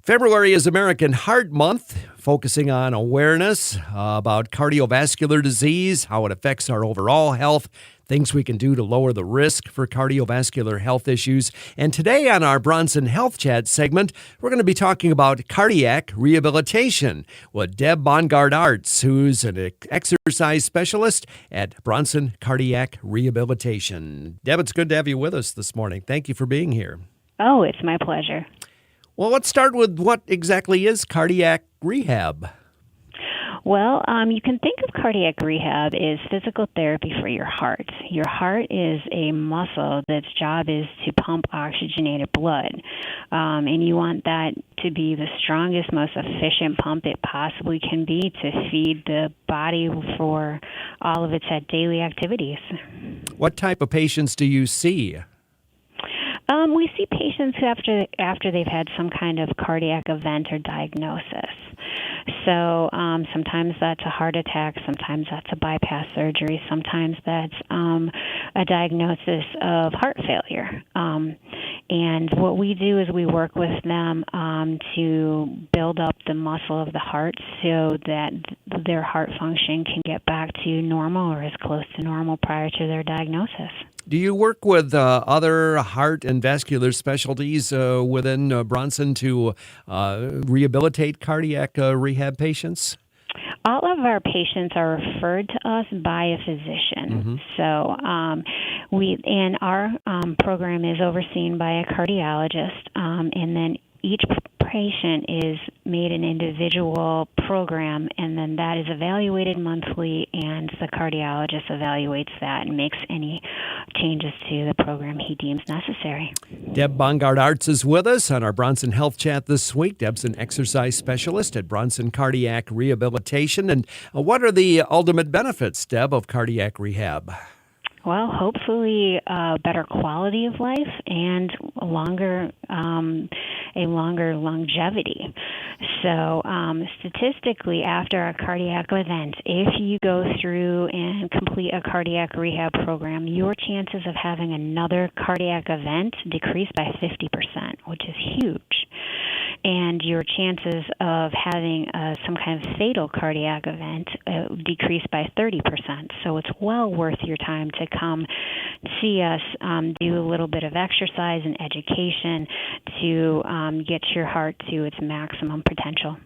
February is American Heart Month, focusing on awareness about cardiovascular disease, how it affects our overall health, things we can do to lower the risk for cardiovascular health issues. And today on our Bronson Health Chat segment, we're going to be talking about cardiac rehabilitation with Deb Bongard-Aerts, who's an exercise specialist at Bronson Cardiac Rehabilitation. Deb, it's good to have you with us this morning. Thank you for being here. Oh, it's my pleasure. Well, let's start with what exactly is cardiac rehab? Well, you can think of cardiac rehab as physical therapy for your heart. Your heart is a muscle that's job is to pump oxygenated blood. And you want that to be the strongest, most efficient pump it possibly can be to feed the body for all of its daily activities. What type of patients do you see? We see patients after they've had some kind of cardiac event or diagnosis. So sometimes that's a heart attack, sometimes that's a bypass surgery, sometimes that's a diagnosis of heart failure. And what we do is we work with them to build up the muscle of the heart so that their heart function can get back to normal or as close to normal prior to their diagnosis. Do you work with other heart and vascular specialties within Bronson to rehabilitate cardiac rehab patients? All of our patients are referred to us by a physician. Mm-hmm. So our program is overseen by a cardiologist, and then each patient is made an individual program, and then that is evaluated monthly, and the cardiologist evaluates that and makes any changes to the program he deems necessary. Deb Bongard-Aerts is with us on our Bronson Health Chat this week. Deb's an exercise specialist at Bronson Cardiac Rehabilitation. And what are the ultimate benefits, Deb, of cardiac rehab? Well, hopefully better quality of life and a longer longevity. So statistically, after a cardiac event, if you go through and complete a cardiac rehab program, your chances of having another cardiac event decrease by 50%, which is huge. And your chances of having some kind of fatal cardiac event decrease by 30%. So it's well worth your time to come see us, do a little bit of exercise and education to get your heart to its maximum potential.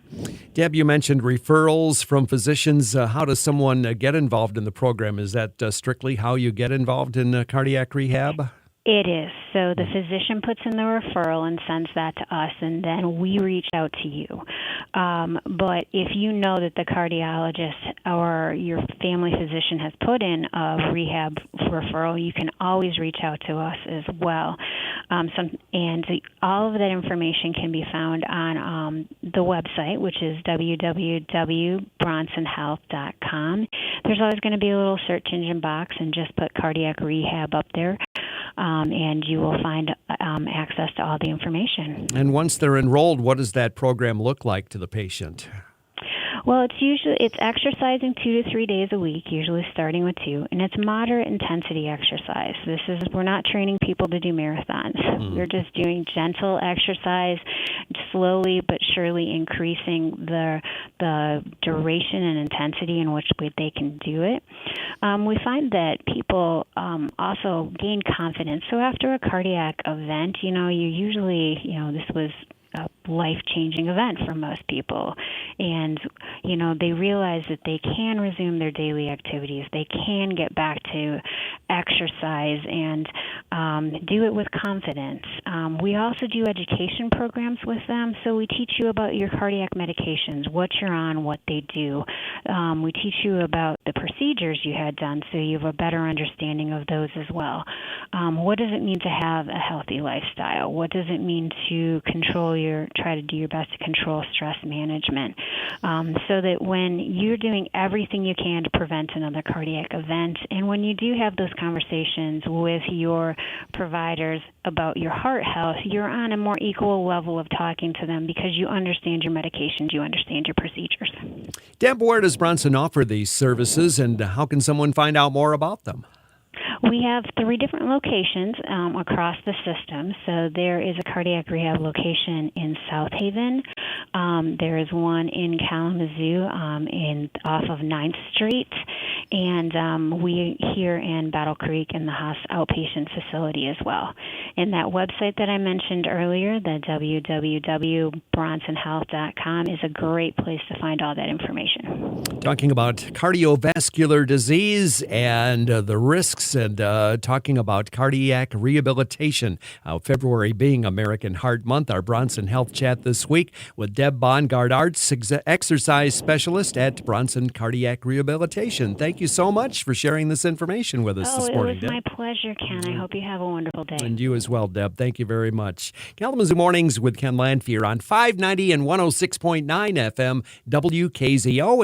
Deb, you mentioned referrals from physicians. How does someone get involved in the program? Is that strictly how you get involved in cardiac rehab? It is. So the physician puts in the referral and sends that to us, and then we reach out to you. But if you know that the cardiologist or your family physician has put in a rehab referral, you can always reach out to us as well. And all of that information can be found on the website, which is www.bronsonhealth.com. There's always going to be a little search engine box, and just put cardiac rehab up there. And you will find access to all the information. And once they're enrolled, what does that program look like to the patient? Well, it's exercising 2 to 3 days a week, usually starting with 2, and it's moderate intensity exercise. We're not training people to do marathons. We're just doing gentle exercise, slowly but surely increasing the duration and intensity in which they can do it. We find that people also gain confidence. So after a cardiac event, you usually, this was a life-changing event for most people. And, they realize that they can resume their daily activities. They can get back to exercise and do it with confidence. We also do education programs with them. So we teach you about your cardiac medications, what you're on, what they do. We teach you about the procedures you had done so you have a better understanding of those as well. What does it mean to have a healthy lifestyle? What does it mean to try to do your best to control stress management, so that when you're doing everything you can to prevent another cardiac event, and when you do have those conversations with your providers about your heart health, you're on a more equal level of talking to them because you understand your medications, you understand your procedures. Deb, where does Bronson offer these services, and how can someone find out more about them? We have 3 different locations across the system. So there is a cardiac rehab location in South Haven. There is one in Kalamazoo off of 9th Street. And we here in Battle Creek in the outpatient facility as well. And that website that I mentioned earlier, the www.bronsonhealth.com, is a great place to find all that information. Talking about cardiovascular disease and the risks, and talking about cardiac rehabilitation. February being American Heart Month, our Bronson Health Chat this week with Deb Bongard-Aerts, exercise specialist at Bronson Cardiac Rehabilitation. Thank you so much for sharing this information with us this morning, It was Deb. my pleasure, Ken. I hope you have a wonderful day. And you as well, Deb. Thank you very much. Kalamazoo Mornings with Ken Lanfear on 590 and 106.9 FM WKZO.